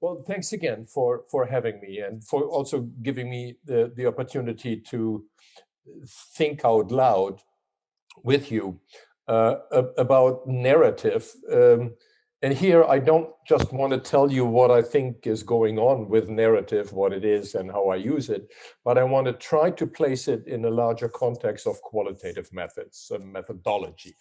Well, thanks again for having me and for also giving me the opportunity to think out loud with you about narrative. And here I don't just want to tell you what I think is going on with narrative, what it is and how I use it, but I want to try to place it in a larger context of qualitative methods and methodology.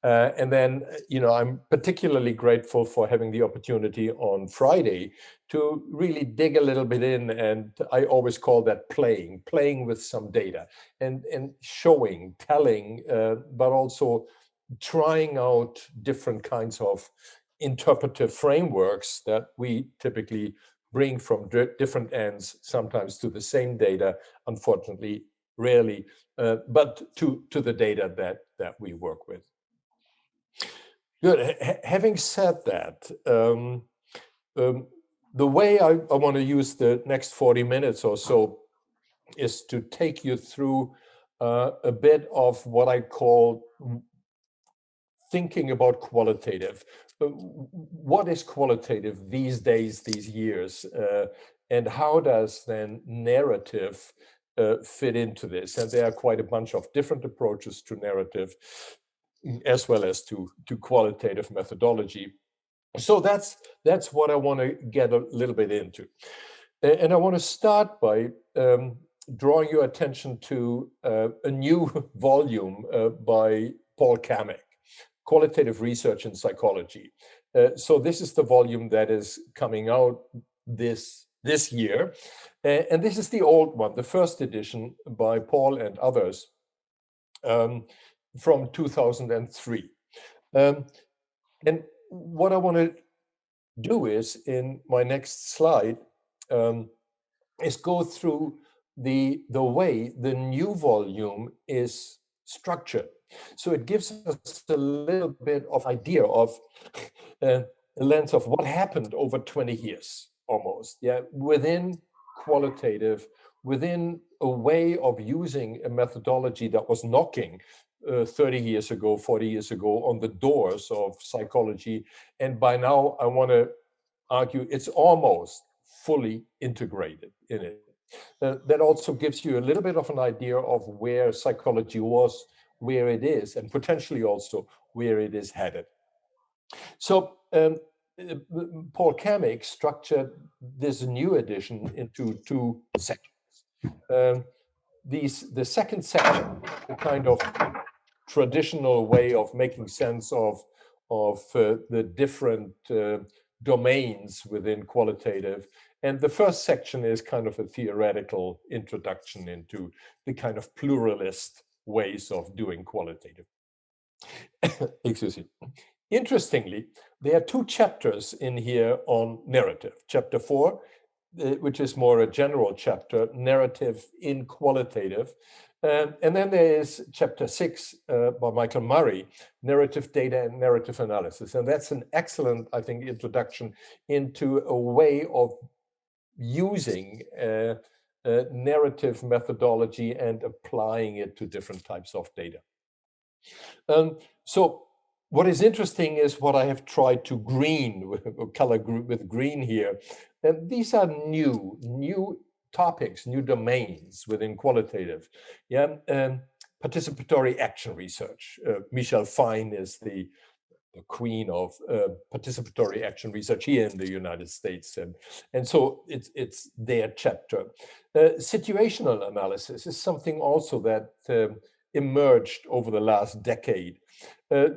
And then, I'm particularly grateful for having the opportunity on Friday to really dig a little bit in. And I always call that playing with some data and showing, telling, but also trying out different kinds of interpretive frameworks that we typically bring from different ends, sometimes to the same data, unfortunately, rarely, but to the data that we work with. Good. Having said that, the way I want to use the next 40 minutes or so is to take you through a bit of what I call thinking about qualitative. What is qualitative these days, these years, and how does then narrative fit into this? And there are quite a bunch of different approaches to narrative, as well as to qualitative methodology. So that's what I want to get a little bit into. And I want to start by drawing your attention to a new volume by Paul Kamek, Qualitative Research in Psychology. So this is the volume that is coming out this year. And this is the old one, the first edition by Paul and others, from 2003. And what I want to do is, in my next slide, is go through the way the new volume is structured. So it gives us a little bit of idea of a lens of what happened over 20 years almost, within qualitative, within a way of using a methodology that was knocking 30 years ago, 40 years ago on the doors of psychology. And by now, I want to argue it's almost fully integrated in it. That also gives you a little bit of an idea of where psychology was, where it is, and potentially also where it is headed. So Paul Kamek structured this new edition into two sections. The second section, the kind of traditional way of making sense of the different domains within qualitative. And the first section is kind of a theoretical introduction into the kind of pluralist ways of doing qualitative. Excuse me. Interestingly, there are two chapters in here on narrative. Chapter 4, which is more a general chapter, narrative in qualitative. And then there is chapter 6 by Michael Murray, narrative data and narrative analysis. And that's an excellent, I think, introduction into a way of using narrative methodology and applying it to different types of data. So what is interesting is what I have tried to color with green here. And these are new topics, new domains within qualitative. Participatory action research. Michelle Fine is the queen of participatory action research here in the United States. And so it's their chapter. Situational analysis is something also that emerged over the last decade,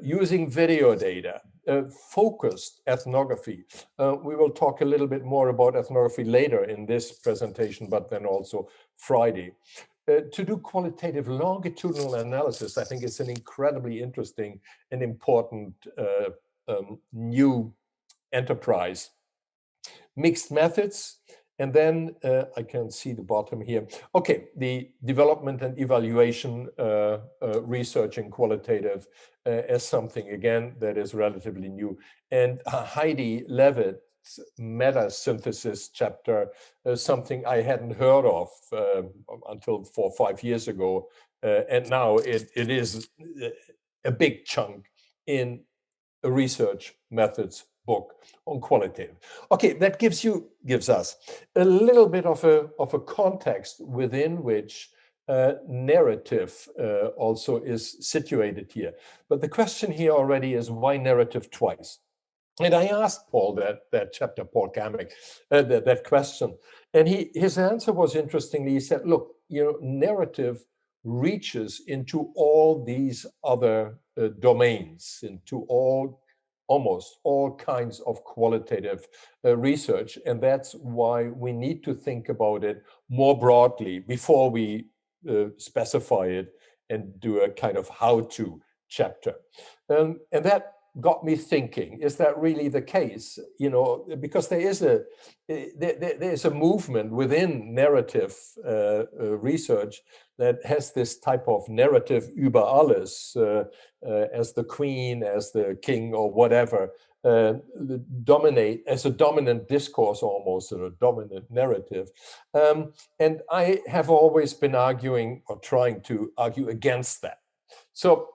using video data, focused ethnography. We will talk a little bit more about ethnography later in this presentation, but then also Friday. To do qualitative longitudinal analysis, I think it's an incredibly interesting and important new enterprise. Mixed methods. And then I can see the bottom here. Okay, the development and evaluation research in qualitative as something, again, that is relatively new. And Heidi Levitt's meta-synthesis chapter, something I hadn't heard of until 4 or 5 years ago. And now it is a big chunk in research methods book on qualitative. Okay, that gives us a little bit of a context within which narrative also is situated here. But the question here already is, why narrative twice? And I asked Paul that chapter, Paul Kamek, that question, and his answer was interestingly. He said, "Look, narrative reaches into all these other domains, into almost all kinds of qualitative research, and that's why we need to think about it more broadly before we specify it and do a kind of how-to chapter." And that got me thinking, is that really the case? Because there is a movement within narrative research that has this type of narrative über alles, as the queen, as the king, or whatever, dominate as a dominant discourse, almost, or a dominant narrative. And I have always been arguing, or trying to argue, against that. So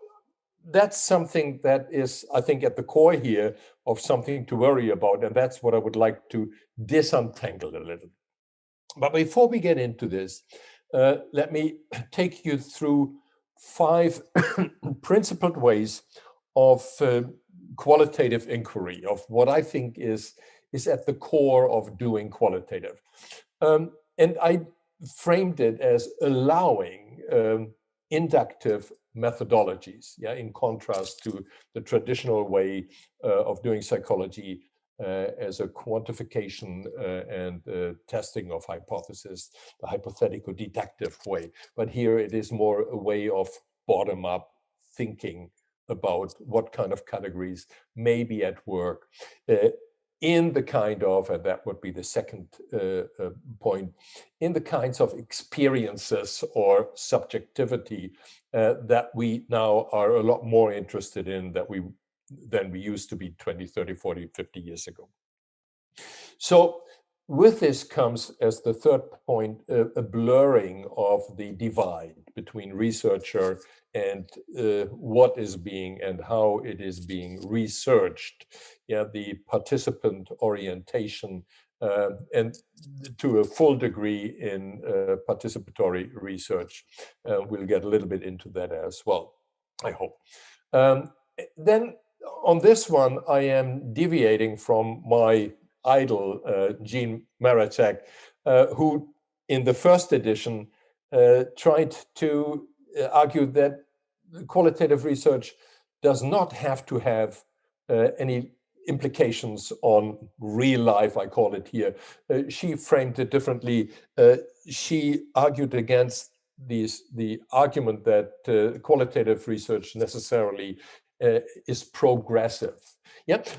that's something that is, I think, at the core here of something to worry about, and that's what I would like to disentangle a little. But before we get into this, let me take you through 5 principled ways of qualitative inquiry, of what I think is at the core of doing qualitative. And I framed it as allowing inductive methodologies, in contrast to the traditional way of doing psychology as a quantification and testing of hypothesis, the hypothetical deductive way. But here it is more a way of bottom-up thinking about what kind of categories may be at work in the kind of, and that would be the second point, in the kinds of experiences or subjectivity that we now are a lot more interested in than we used to be 20, 30, 40, 50 years ago. So with this comes, as the third point, a blurring of the divide between researcher and what is being and how it is being researched. The participant orientation, and to a full degree in participatory research. We'll get a little bit into that as well, I hope. Then on this one, I am deviating from my idol, Jean Marachek, who in the first edition tried to argue that qualitative research does not have to have any implications on real life, I call it here. She framed it differently. She argued against the argument that qualitative research necessarily is progressive.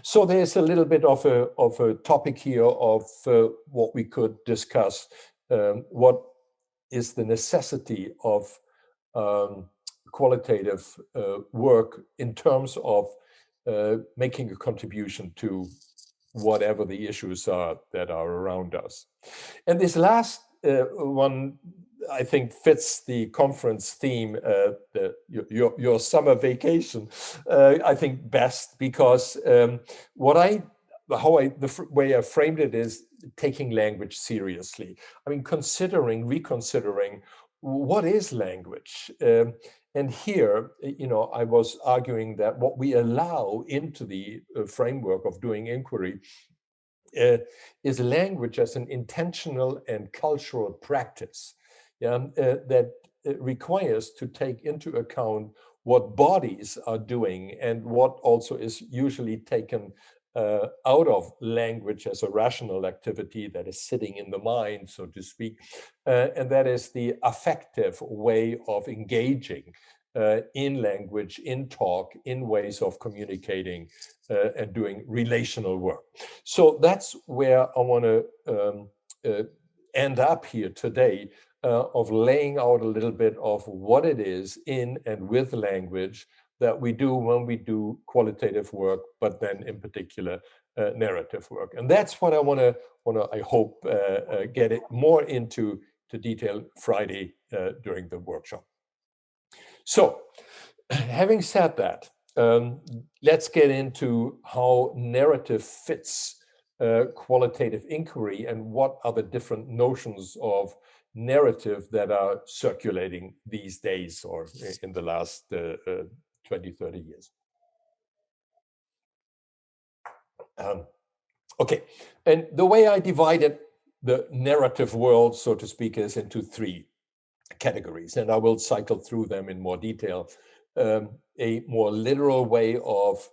So there's a little bit of a topic here of what we could discuss. What is the necessity of qualitative work in terms of making a contribution to whatever the issues are that are around us. And this last one, I think, fits the conference theme, your summer vacation, I think, best, because the way I framed it is taking language seriously. I mean, reconsidering what is language. And here, I was arguing that what we allow into the framework of doing inquiry is language as an intentional and cultural practice, that requires to take into account what bodies are doing and what also is usually taken out of language as a rational activity that is sitting in the mind, so to speak, and that is the affective way of engaging in language, in talk, in ways of communicating and doing relational work. So that's where I want to end up here today, of laying out a little bit of what it is in and with language that we do when we do qualitative work, but then in particular narrative work. And that's what I want to I hope, get it more into detail Friday during the workshop. So, having said that, let's get into how narrative fits qualitative inquiry and what are the different notions of narrative that are circulating these days or in the last 20, 30 years. Okay, and the way I divided the narrative world, so to speak, is into three categories, and I will cycle through them in more detail. A more literal way of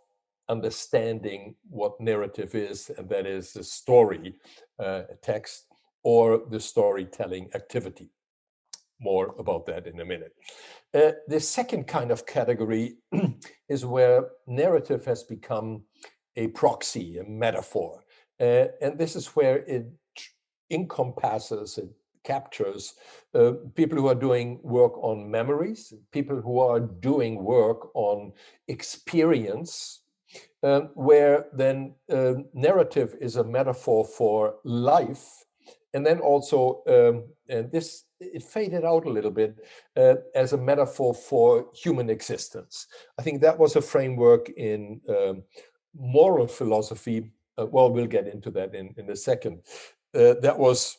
understanding what narrative is, and that is a story, a text, or the storytelling activity. More about that in a minute. The second kind of category is where narrative has become a proxy, a metaphor. And this is where it encompasses, it captures people who are doing work on memories, people who are doing work on experience, where then narrative is a metaphor for life. And then also, and this, it faded out a little bit as a metaphor for human existence. I think that was a framework in moral philosophy. Well, we'll get into that in a second. That was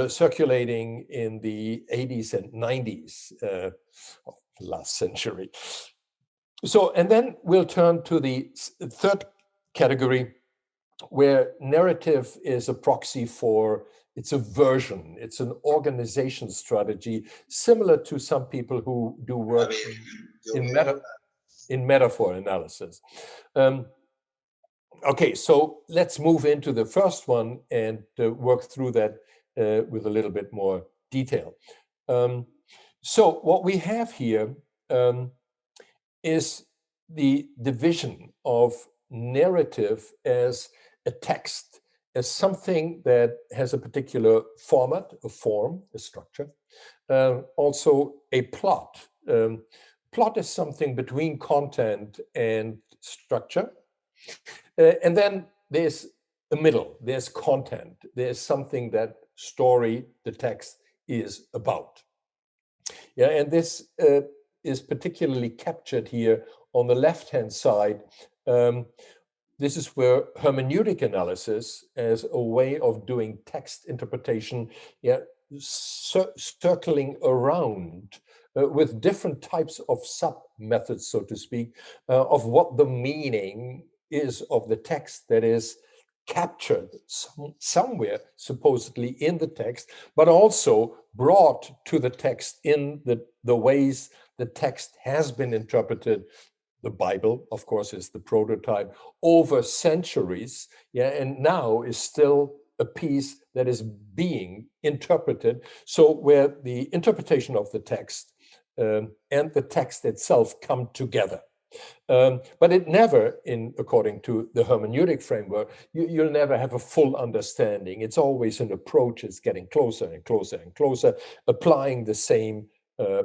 circulating in the 80s and 90s of last century. So, and then we'll turn to the third category, where narrative is a proxy for, it's a version, it's an organization strategy, similar to some people who do work in metaphor analysis. Okay, so let's move into the first one and work through that with a little bit more detail. So what we have here is the division of narrative as a text, as something that has a particular format, a form, a structure, also a plot. Plot is something between content and structure. And then there's a middle, there's content, there's something that story, the text, is about. Yeah, and this is particularly captured here on the left-hand side. This is where hermeneutic analysis, as a way of doing text interpretation, circling around with different types of sub-methods, so to speak, of what the meaning is of the text that is captured somewhere, supposedly in the text, but also brought to the text in the ways the text has been interpreted. The Bible, of course, is the prototype over centuries, and now is still a piece that is being interpreted. So where the interpretation of the text and the text itself come together. But it never, according to the hermeneutic framework, you'll never have a full understanding. It's always an approach. It's getting closer and closer and closer, applying the same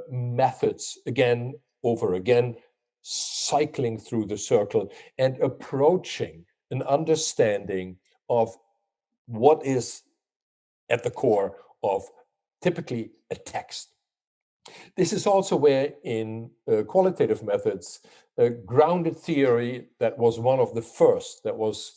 methods again, over again, cycling through the circle and approaching an understanding of what is at the core of typically a text. This is also where in qualitative methods, grounded theory, that was one of the first that was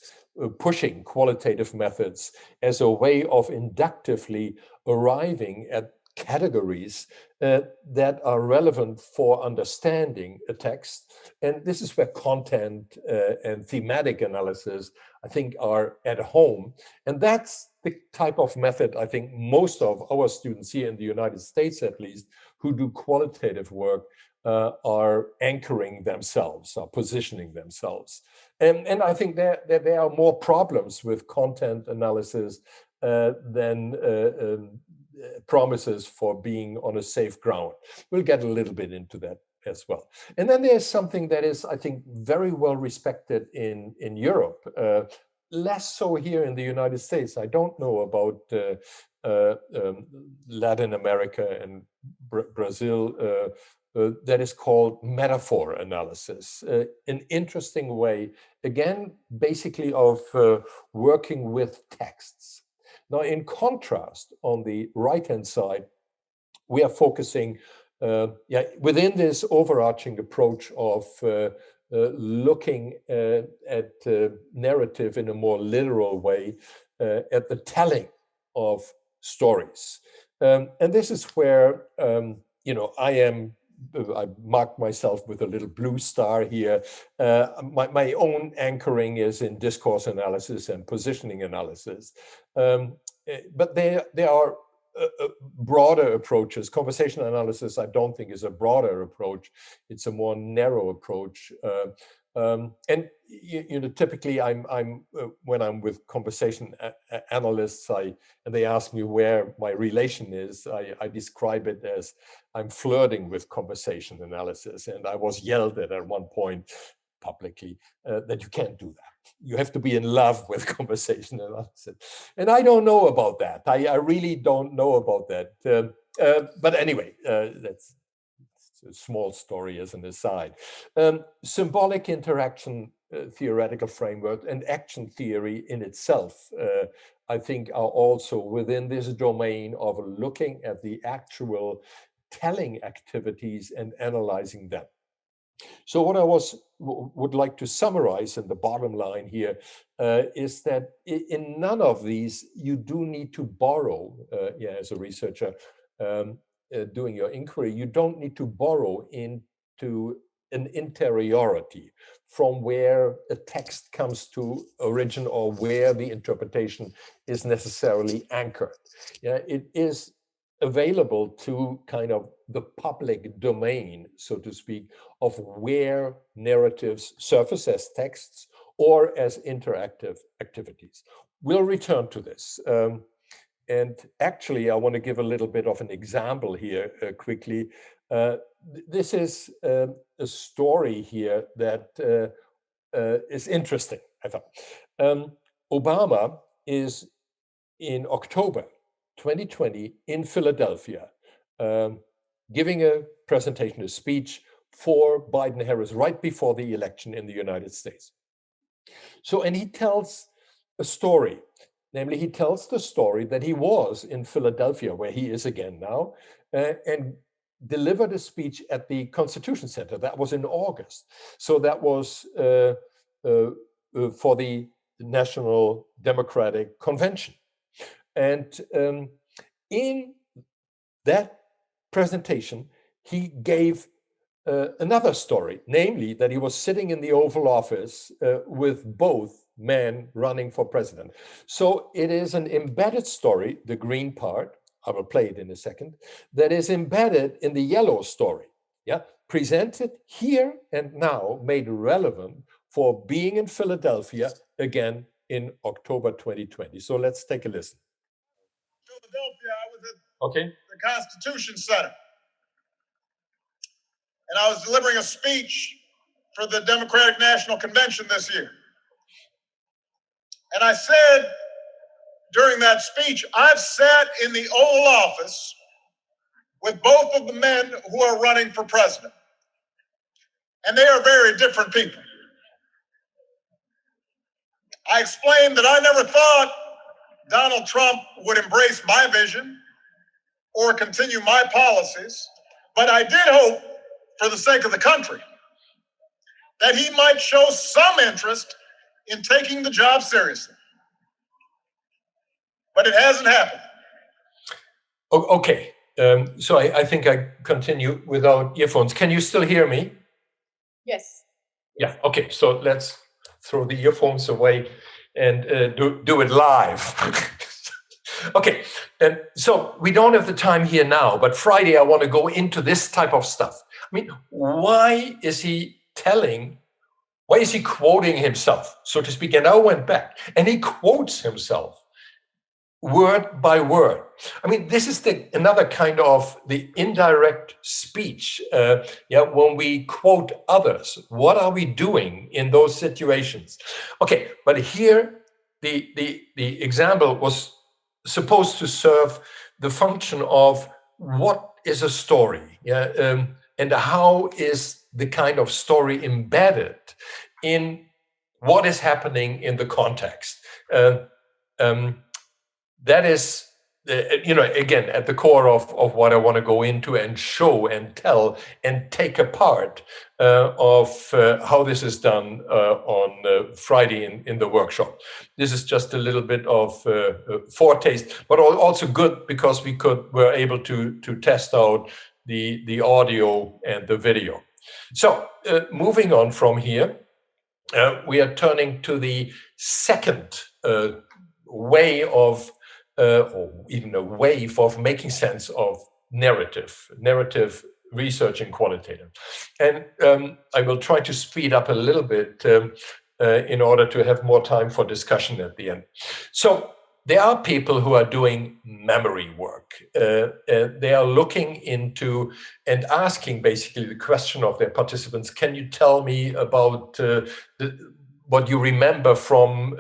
pushing qualitative methods as a way of inductively arriving at categories that are relevant for understanding a text. And this is where content and thematic analysis, I think, are at home. And that's the type of method I think most of our students here in the United States, at least, who do qualitative work are anchoring themselves, are positioning themselves. And I think that there are more problems with content analysis than promises for being on a safe ground. We'll get a little bit into that as well. And then there's something that is, I think, very well respected in Europe, less so here in the United States. I don't know about Latin America and Brazil, that is called metaphor analysis. An interesting way, again, basically of working with texts. Now, in contrast, on the right-hand side, we are focusing within this overarching approach of looking at narrative in a more literal way, at the telling of stories. And this is where, I mark myself with a little blue star here. My own anchoring is in discourse analysis and positioning analysis. But there are broader approaches. Conversation analysis, I don't think, is a broader approach. It's a more narrow approach. And typically, I'm when I'm with conversation analysts, and they ask me where my relation is, I describe it as I'm flirting with conversation analysis. And I was yelled at one point publicly that you can't do that. You have to be in love with conversation analysis. And I don't know about that. I really don't know about that. But anyway, that's a small story as an aside. Symbolic interaction theoretical framework and action theory in itself, I think, are also within this domain of looking at the actual telling activities and analyzing them. So what I would like to summarize in the bottom line here is that in none of these, you do need to borrow, as a researcher doing your inquiry, you don't need to borrow into an interiority from where a text comes to origin or where the interpretation is necessarily anchored. It is available to kind of the public domain, so to speak, of where narratives surface as texts or as interactive activities. We'll return to this. And actually, I want to give a little bit of an example here quickly. This is a story here that is interesting, I thought. Obama is in October 2020 in Philadelphia, giving a presentation, a speech for Biden-Harris right before the election in the United States. So, and he tells a story, namely he tells the story that he was in Philadelphia, where he is again now, and delivered a speech at the Constitution Center. That was in August. So that was for the National Democratic Convention. And in that presentation, he gave another story, namely that he was sitting in the Oval Office with both men running for president. So it is an embedded story, the green part, I will play it in a second, that is embedded in the yellow story, presented here and now, made relevant for being in Philadelphia again in October 2020. So let's take a listen. Philadelphia, I was at the Constitution Center, and I was delivering a speech for the Democratic National Convention this year. And I said during that speech, I've sat in the Oval Office with both of the men who are running for president, and they are very different people. I explained that I never thought Donald Trump would embrace my vision or continue my policies, but I did hope, for the sake of the country, that he might show some interest in taking the job seriously. But it hasn't happened. Okay, so I think I continue without earphones. Can you still hear me? Yes. Yeah, okay, so let's throw the earphones away and do it live. Okay, and so we don't have the time here now, but Friday I want to go into this type of stuff. I mean, why is he quoting himself, so to speak? And I went back, and he quotes himself word by word. I mean, this is another kind of the indirect speech. When we quote others, what are we doing in those situations? Okay, but here the example was supposed to serve the function of what is a story, and how is the kind of story embedded in what is happening in the context. That is again, at the core of what I want to go into and show and tell and take apart of how this is done on Friday in the workshop. This is just a little bit of foretaste, but also good because were able to test out the audio and the video. So moving on from here, we are turning to the second way of or even a wave of making sense of narrative research and qualitative. And I will try to speed up a little bit in order to have more time for discussion at the end. So there are people who are doing memory work. They are looking into and asking basically the question of their participants, can you tell me about what you remember from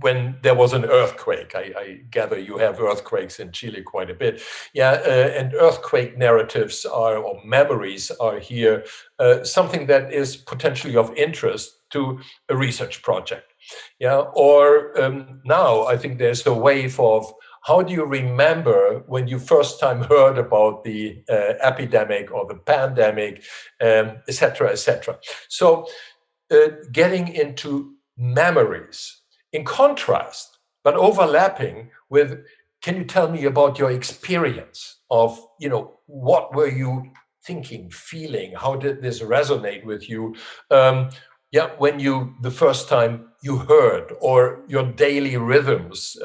when there was an earthquake? I gather you have earthquakes in Chile quite a bit. Yeah, and earthquake narratives or memories are here something that is potentially of interest to a research project. Yeah, or now I think there's a wave of how do you remember when you first time heard about the epidemic or the pandemic, et cetera, et cetera. So getting into memories. In contrast, but overlapping with, can you tell me about your experience of, what were you thinking, feeling? How did this resonate with you? When the first time you heard, or your daily rhythms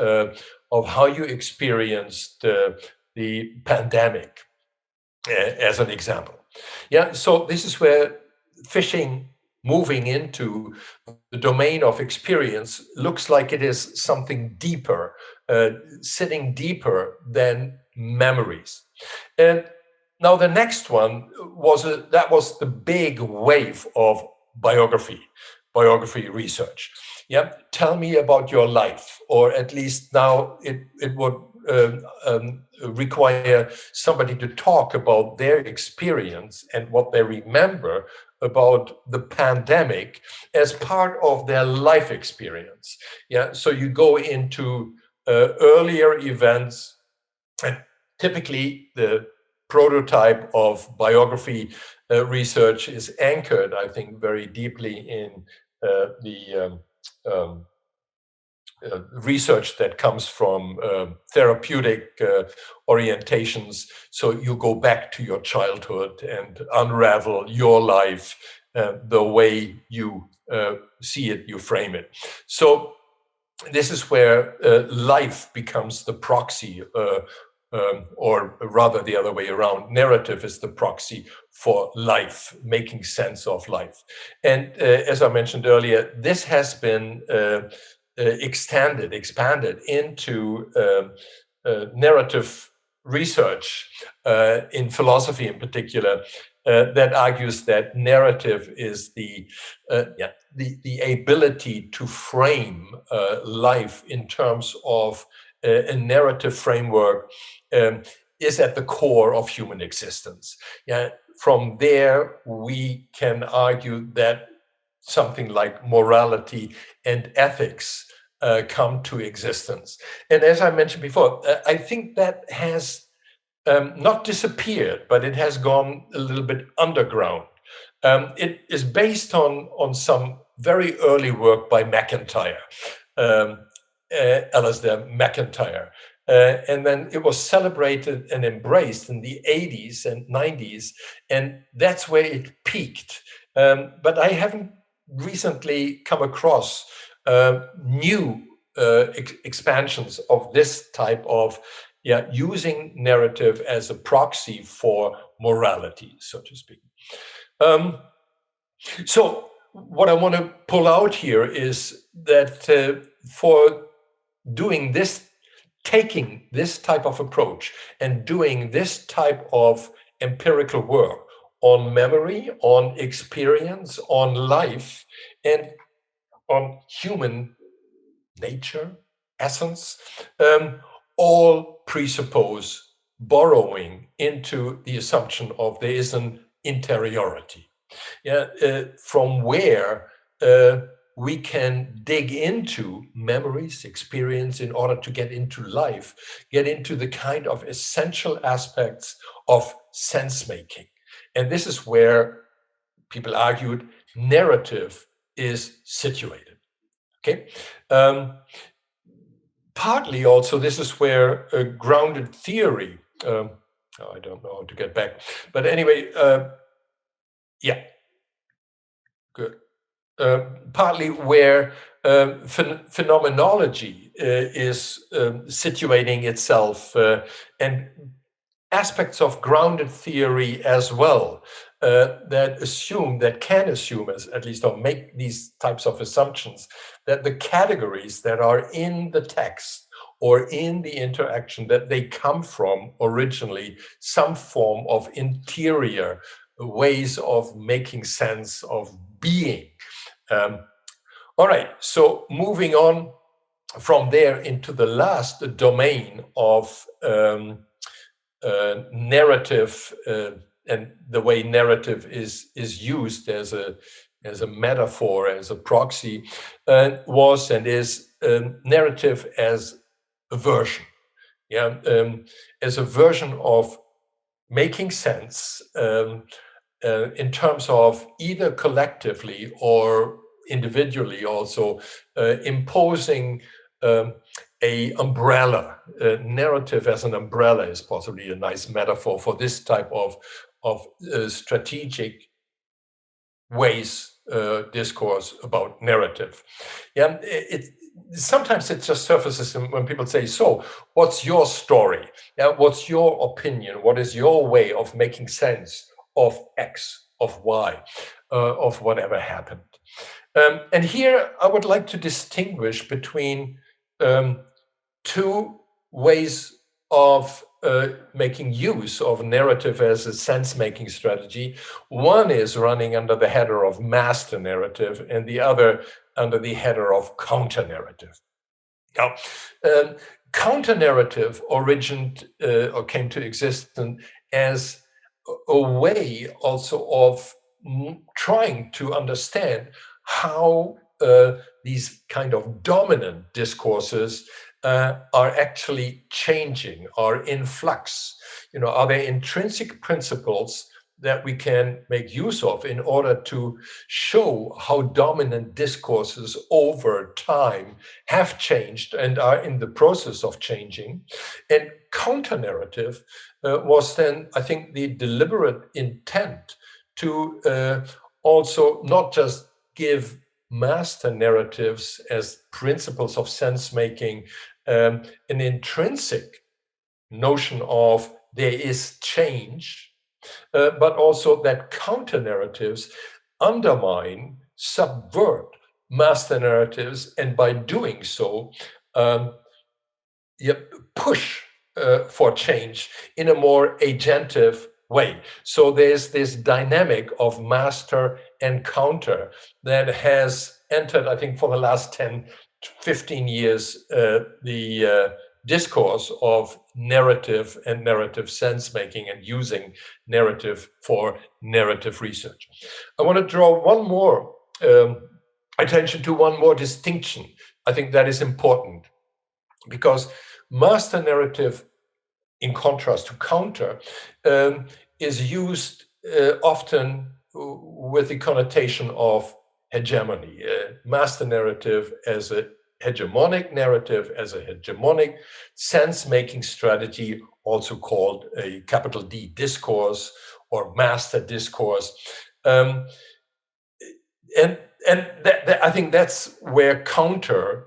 of how you experienced the pandemic, as an example. Yeah, so this is where moving into the domain of experience looks like it is something deeper, sitting deeper than memories. And now the next one was the big wave of biography research. Yeah, tell me about your life, or at least now it would require somebody to talk about their experience and what they remember about the pandemic as part of their life experience. Yeah, so you go into earlier events, and typically the prototype of biography research is anchored, I think, very deeply in the research that comes from therapeutic orientations. So you go back to your childhood and unravel your life the way you see it, you frame it. So this is where life becomes the proxy, or rather the other way around. Narrative is the proxy for life, making sense of life. And as I mentioned earlier, this has been expanded into narrative research in philosophy in particular, that argues that narrative is the ability to frame life in terms of a narrative framework is at the core of human existence. Yeah, from there we can argue that something like morality and ethics come to existence. And as I mentioned before, I think that has not disappeared, but it has gone a little bit underground. It is based on some very early work by McIntyre, Alasdair McIntyre. And then it was celebrated and embraced in the 80s and 90s, and that's where it peaked. But I haven't recently come across new expansions of this type of using narrative as a proxy for morality, so to speak. So what I want to pull out here is that for doing this, taking this type of approach and doing this type of empirical work on memory, on experience, on life, and on human nature, essence, all presuppose borrowing into the assumption of there is an interiority, from where we can dig into memories, experience in order to get into life, get into the kind of essential aspects of sense making. And this is where people argued narrative is situated. Okay. Partly also, this is where a grounded theory, I don't know how to get back, but anyway, yeah, good. Partly where phenomenology is situating itself, and aspects of grounded theory as well, that can assume, as at least, or make these types of assumptions, that the categories that are in the text or in the interaction, that they come from originally some form of interior ways of making sense of being. All right, so moving on from there into the last domain of narrative, and the way narrative is used as a metaphor, as a proxy, was and is narrative as a version, as a version of making sense in terms of either collectively or individually, also imposing a umbrella. Narrative as an umbrella is possibly a nice metaphor for this type of strategic ways discourse about narrative. Sometimes it just surfaces when people say, so what's your story? What's your opinion? What is your way of making sense of X, of Y, of whatever happened? And here I would like to distinguish between two ways of making use of narrative as a sense-making strategy. One is running under the header of master narrative, and the other under the header of counter-narrative. Now, counter-narrative originated or came to existence as a way also of trying to understand how these kind of dominant discourses are actually changing, are in flux. Are there intrinsic principles that we can make use of in order to show how dominant discourses over time have changed and are in the process of changing? And counter-narrative was then, I think, the deliberate intent to also not just give master narratives as principles of sense-making an intrinsic notion of there is change, but also that counter-narratives undermine, subvert master narratives, and by doing so, push for change in a more agentive way. So there's this dynamic of master and counter that has entered, I think, for the last 10, 15 years, the discourse of narrative and narrative sense making and using narrative for narrative research. I want to draw one more attention to one more distinction. I think that is important because master narrative, in contrast to counter, is used often with the connotation of hegemony. Master narrative as a hegemonic narrative, as a hegemonic sense-making strategy, also called a capital D discourse or master discourse. And I think that's where counter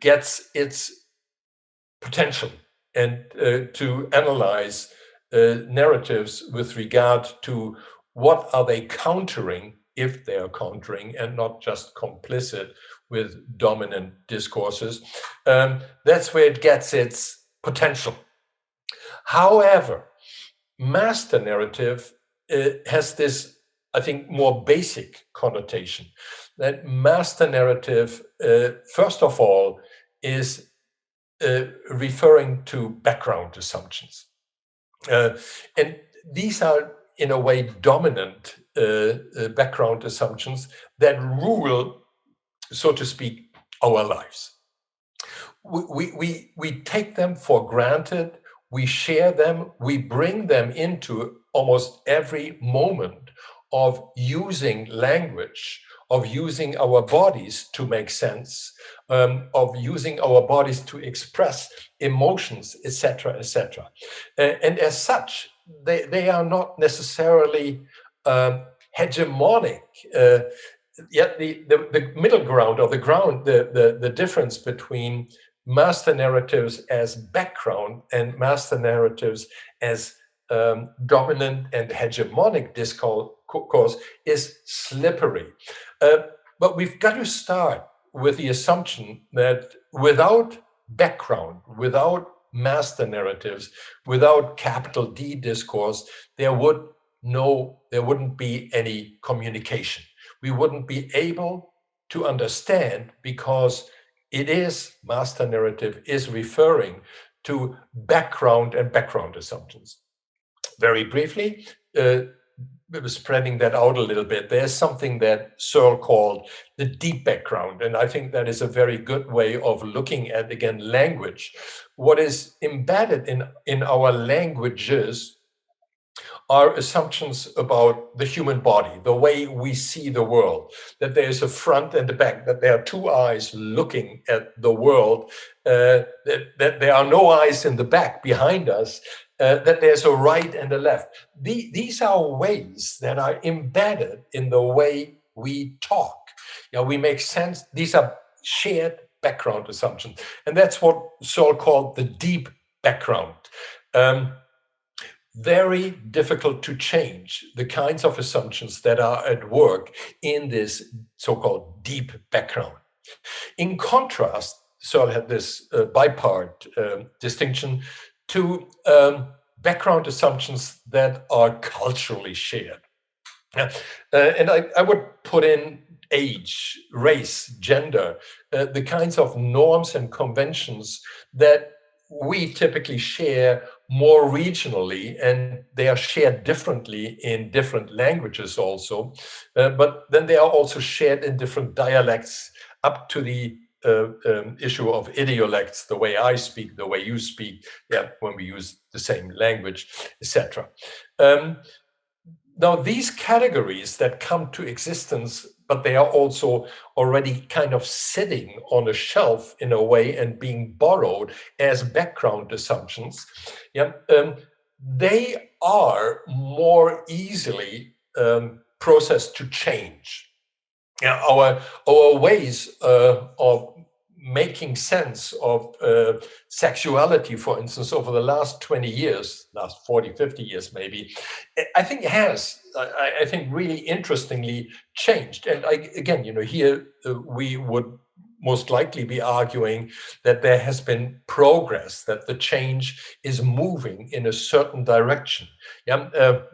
gets its potential, and to analyze narratives with regard to what are they countering, if they are countering, and not just complicit with dominant discourses. That's where it gets its potential. However, master narrative has this, I think, more basic connotation, that master narrative, first of all, is referring to background assumptions. And these are, in a way, dominant background assumptions that rule so to speak, our lives. We take them for granted, we share them, we bring them into almost every moment of using language, of using our bodies to make sense, of using our bodies to express emotions, etc., etc. And as such, they are not necessarily hegemonic. Yet the middle ground, or the difference between master narratives as background and master narratives as dominant and hegemonic discourse is slippery. But we've got to start with the assumption that without background, without master narratives, without capital D discourse, there wouldn't be any communication. We wouldn't be able to understand, because master narrative is referring to background and background assumptions. Very briefly, spreading that out a little bit, there's something that Searle called the deep background. And I think that is a very good way of looking at, again, language. What is embedded in our languages are assumptions about the human body, the way we see the world, that there's a front and a back, that there are two eyes looking at the world, that there are no eyes in the back behind us, that there's a right and a left. These are ways that are embedded in the way we talk. We make sense. These are shared background assumptions. And that's what Searle called the deep background. Very difficult to change the kinds of assumptions that are at work in this so-called deep background. In contrast, Searle had this bipart distinction to background assumptions that are culturally shared. And I would put in age, race, gender, the kinds of norms and conventions that we typically share more regionally, and they are shared differently in different languages also, but then they are also shared in different dialects, up to the issue of idiolects, the way I speak, the way you speak, when we use the same language, etc. Now, these categories that come to existence, but they are also already kind of sitting on a shelf in a way and being borrowed as background assumptions, they are more easily processed to change. Our ways of making sense of sexuality, for instance, over the last 20 years, last 40, 50 years maybe, I think has, I think really interestingly changed. And again, here we would most likely be arguing that there has been progress, that the change is moving in a certain direction.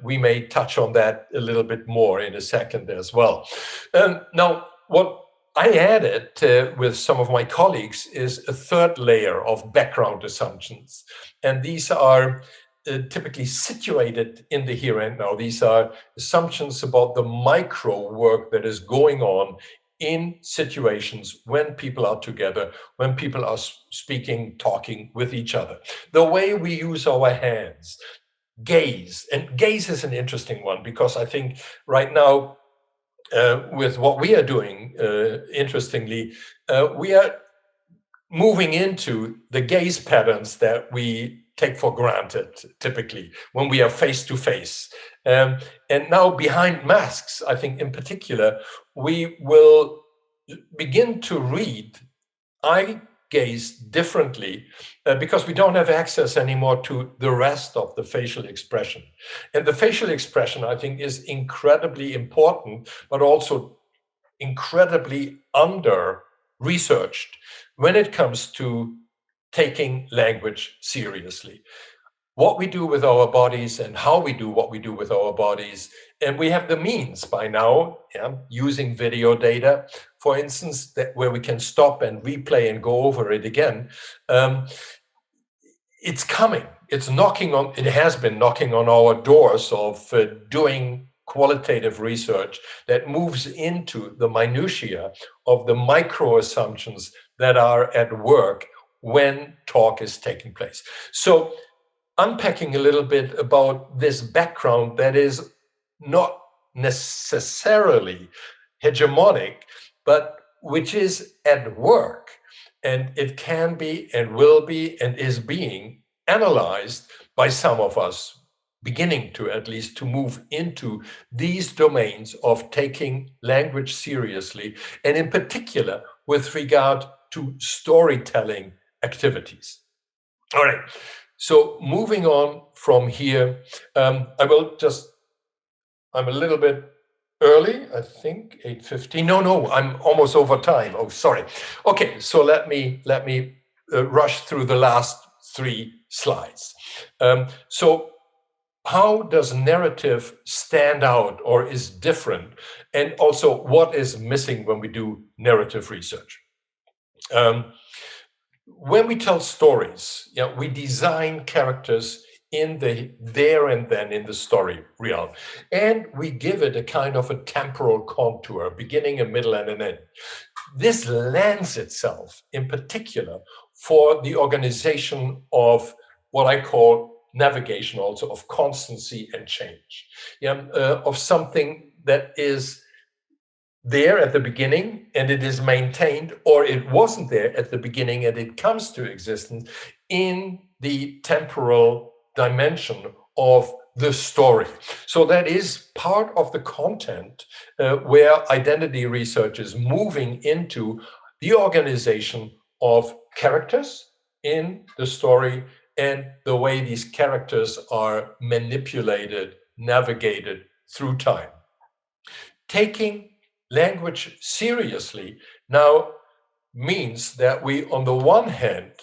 We may touch on that a little bit more in a second as well. Now, what I added with some of my colleagues is a third layer of background assumptions. And these are typically situated in the here and now. These are assumptions about the micro work that is going on in situations when people are together, when people are speaking, talking with each other. The way we use our hands, gaze. And gaze is an interesting one, because I think right now, with what we are doing, interestingly, we are moving into the gaze patterns that we take for granted, typically, when we are face to face. And now behind masks, I think in particular, we will begin to read eye gaze differently because we don't have access anymore to the rest of the facial expression. And the facial expression, I think, is incredibly important, but also incredibly under-researched when it comes to taking language seriously. What we do with our bodies and how we do what we do with our bodies. And we have the means by now, using video data, for instance, where we can stop and replay and go over it again. It's coming. It has been knocking on our doors of doing qualitative research that moves into the minutiae of the micro assumptions that are at work when talk is taking place. So unpacking a little bit about this background that is not necessarily hegemonic, but which is at work. And it can be and will be and is being analyzed by some of us, beginning to at least to move into these domains of taking language seriously, and in particular with regard to storytelling activities. All right, so moving on from here, I'm a little bit early, I think 8:15. No, I'm almost over time. Oh, sorry. Okay, so let me rush through the last 3 slides. So how does narrative stand out or is different? And also, what is missing when we do narrative research? When we tell stories, we design characters in the there and then in the story realm, and we give it a kind of a temporal contour, beginning, a middle, and an end. This lends itself, in particular, for the organization of what I call navigation, also of constancy and change, of something that is there at the beginning and it is maintained, or it wasn't there at the beginning and it comes to existence in the temporal dimension of the story. So that is part of the content where identity research is moving into the organization of characters in the story and the way these characters are manipulated, navigated through time. Taking language seriously now means that we, on the one hand,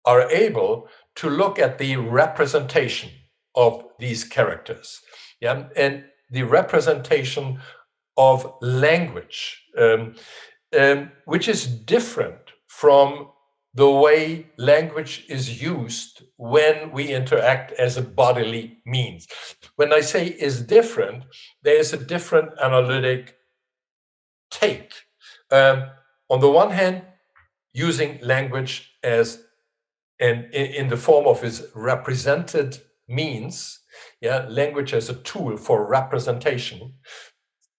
are able to look at the representation of these characters, and the representation of language, which is different from the way language is used when we interact as a bodily means. When I say is different, there is a different analytic take. On the one hand, using language as in the form of its represented means, language as a tool for representation,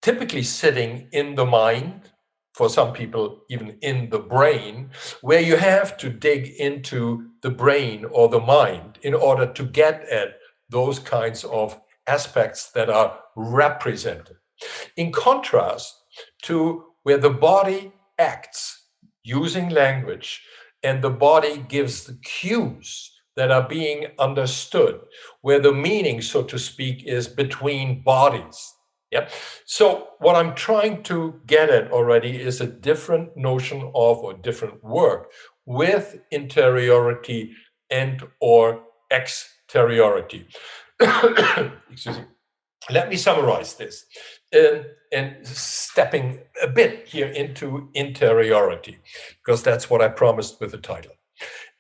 typically sitting in the mind, for some people even in the brain, where you have to dig into the brain or the mind in order to get at those kinds of aspects that are represented. In contrast to where the body acts using language and the body gives the cues that are being understood, where the meaning, so to speak, is between bodies. So what I'm trying to get at already is a different notion of, or different work with interiority and or exteriority. Excuse me. Let me summarize this and stepping a bit here into interiority, because that's what I promised with the title.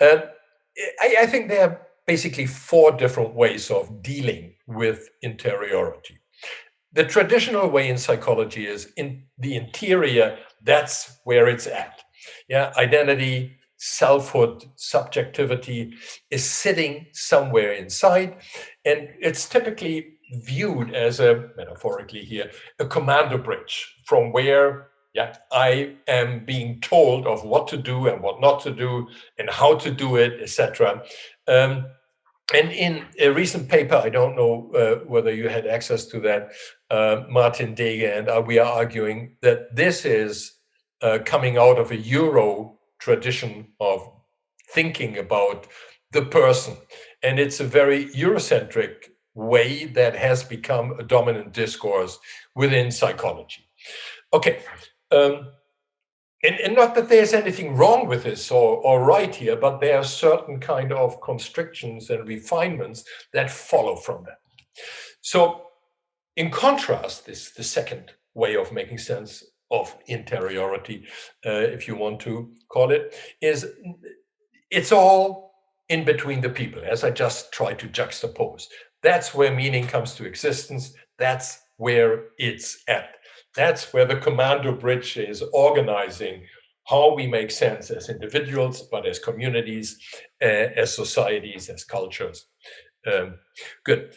I think there are basically 4 different ways of dealing with interiority. The traditional way in psychology is in the interior, that's where it's at. Identity, selfhood, subjectivity is sitting somewhere inside, and it's typically viewed as metaphorically here, a commander bridge from where I am being told of what to do and what not to do and how to do it, etc. And in a recent paper, I don't know whether you had access to that, Martin Dege and we are arguing that this is coming out of a Euro tradition of thinking about the person. And it's a very Eurocentric way that has become a dominant discourse within psychology. Okay. And not that there's anything wrong with this or right here, but there are certain kind of constrictions and refinements that follow from that. So in contrast, the second way of making sense of interiority, if you want to call it, is it's all in between the people, as I just tried to juxtapose. That's where meaning comes to existence. That's where it's at. That's where the commando bridge is organizing how we make sense as individuals, but as communities, as societies, as cultures. Good.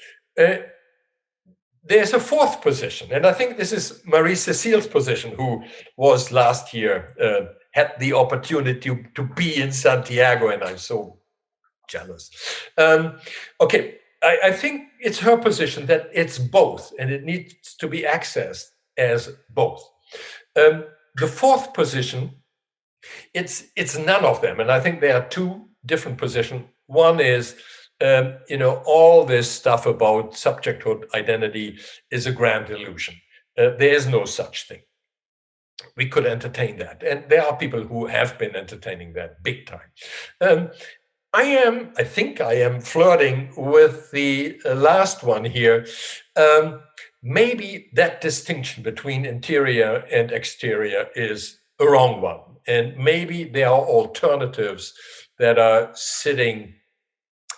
There's a fourth position, and I think this is Marie-Cécile's position, who was last year, had the opportunity to be in Santiago, and I'm so jealous. Okay, I think it's her position that it's both, and it needs to be accessed as both. The fourth position, it's none of them, and I think there are two different positions. One is, all this stuff about subjecthood identity is a grand illusion. There is no such thing. We could entertain that, and there are people who have been entertaining that big time. I think I am flirting with the last one here. Maybe that distinction between interior and exterior is a wrong one. And maybe there are alternatives that are sitting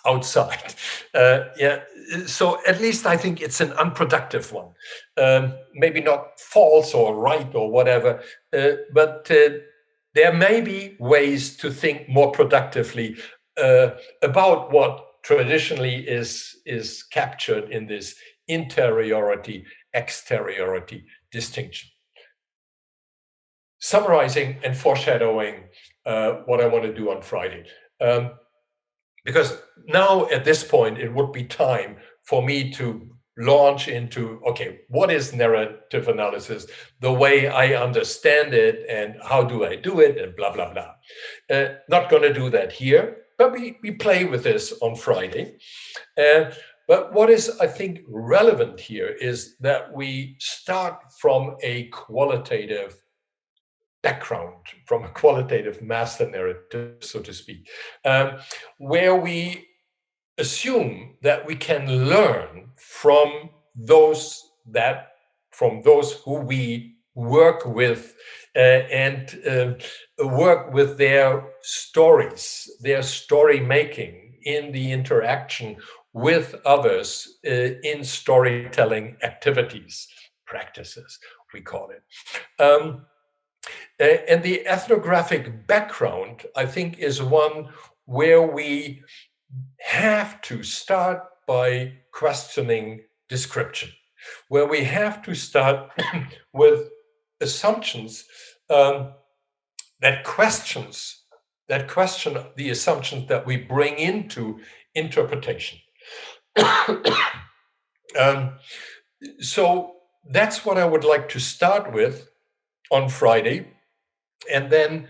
outside. So at least I think it's an unproductive one. Maybe not false or right or whatever, but there may be ways to think more productively about what traditionally is captured in this interiority, exteriority distinction. Summarizing and foreshadowing what I want to do on Friday. Because now at this point, it would be time for me to launch into, okay, what is narrative analysis, the way I understand it, and how do I do it, and blah, blah, blah. Not going to do that here, but we play with this on Friday. But what is, I think, relevant here is that we start from a qualitative background, from a qualitative master narrative, so to speak, where we assume that we can learn from those who we work with and work with their stories, their story making in the interaction with others in storytelling activities, practices, we call it. And the ethnographic background, I think, is one where we have to start by questioning description, where we have to start with assumptions that question the assumptions that we bring into interpretation. So that's what I would like to start with on Friday, and then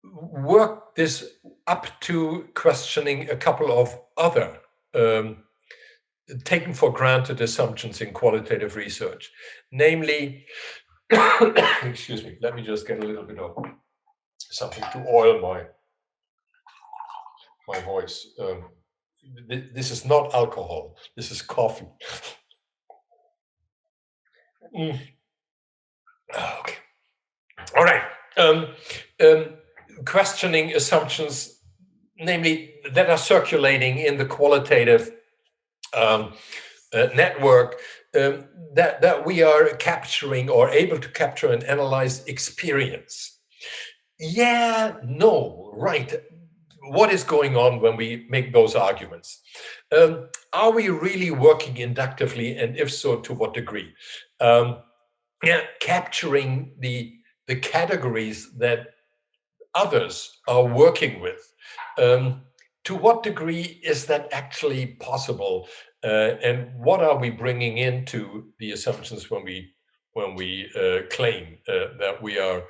work this up to questioning a couple of other taken for granted assumptions in qualitative research. Namely, excuse me, let me just get a little bit of something to oil my voice. This is not alcohol, this is coffee. Okay. All right. Questioning assumptions, namely that are circulating in the qualitative network, that we are capturing or able to capture and analyze experience. Yeah, no, right. What is going on when we make those arguments? Are we really working inductively, and if so, to what degree? Capturing the categories that others are working with. To what degree is that actually possible? And what are we bringing into the assumptions when we claim that we are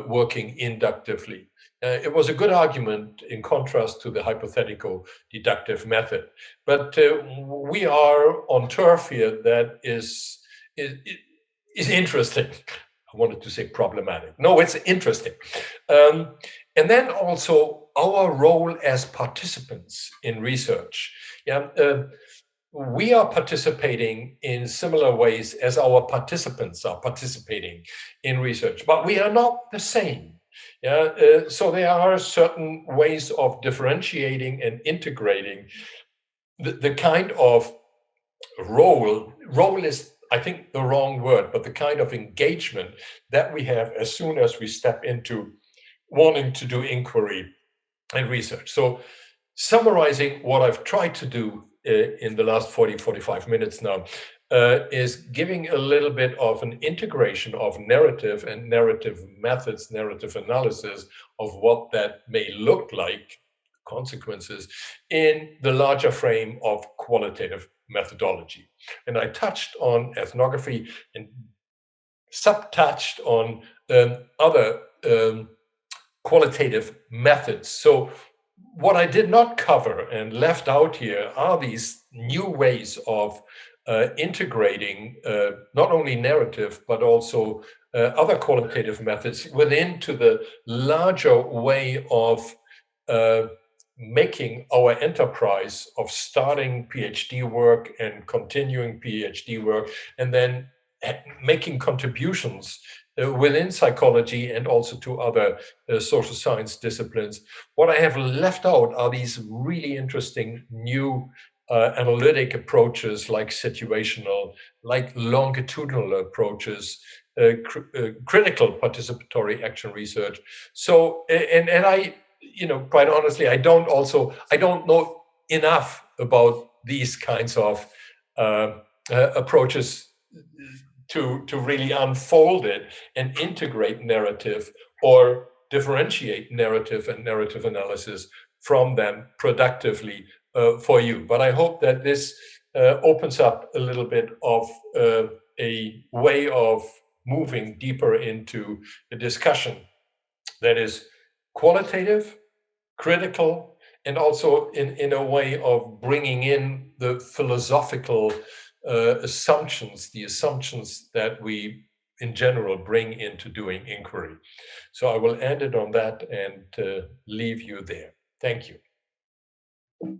working inductively? It was a good argument in contrast to the hypothetical deductive method, but we are on turf here that is interesting. I wanted to say problematic. No, it's interesting. And then also our role as participants in research. We are participating in similar ways as our participants are participating in research, but we are not the same. So there are certain ways of differentiating and integrating the kind of role is, I think, the wrong word, but the kind of engagement that we have as soon as we step into wanting to do inquiry and research. So summarizing what I've tried to do in the last 45 minutes now is giving a little bit of an integration of narrative and narrative methods, narrative analysis of what that may look like, consequences, in the larger frame of qualitative methodology. And I touched on ethnography and sub-touched on other qualitative methods. So what I did not cover and left out here are these new ways of integrating not only narrative, but also other qualitative methods within to the larger way of making our enterprise of starting PhD work and continuing PhD work, and then making contributions within psychology and also to other social science disciplines. What I have left out are these really interesting new analytic approaches like situational, like longitudinal approaches, critical participatory action research. So, and I, quite honestly, I don't know enough about these kinds of approaches to really unfold it and integrate narrative or differentiate narrative and narrative analysis from them productively for you. But I hope that this opens up a little bit of a way of moving deeper into a discussion that is qualitative, critical, and also in a way of bringing in the philosophical assumptions, the assumptions that we in general bring into doing inquiry. So I will end it on that and leave you there. Thank you.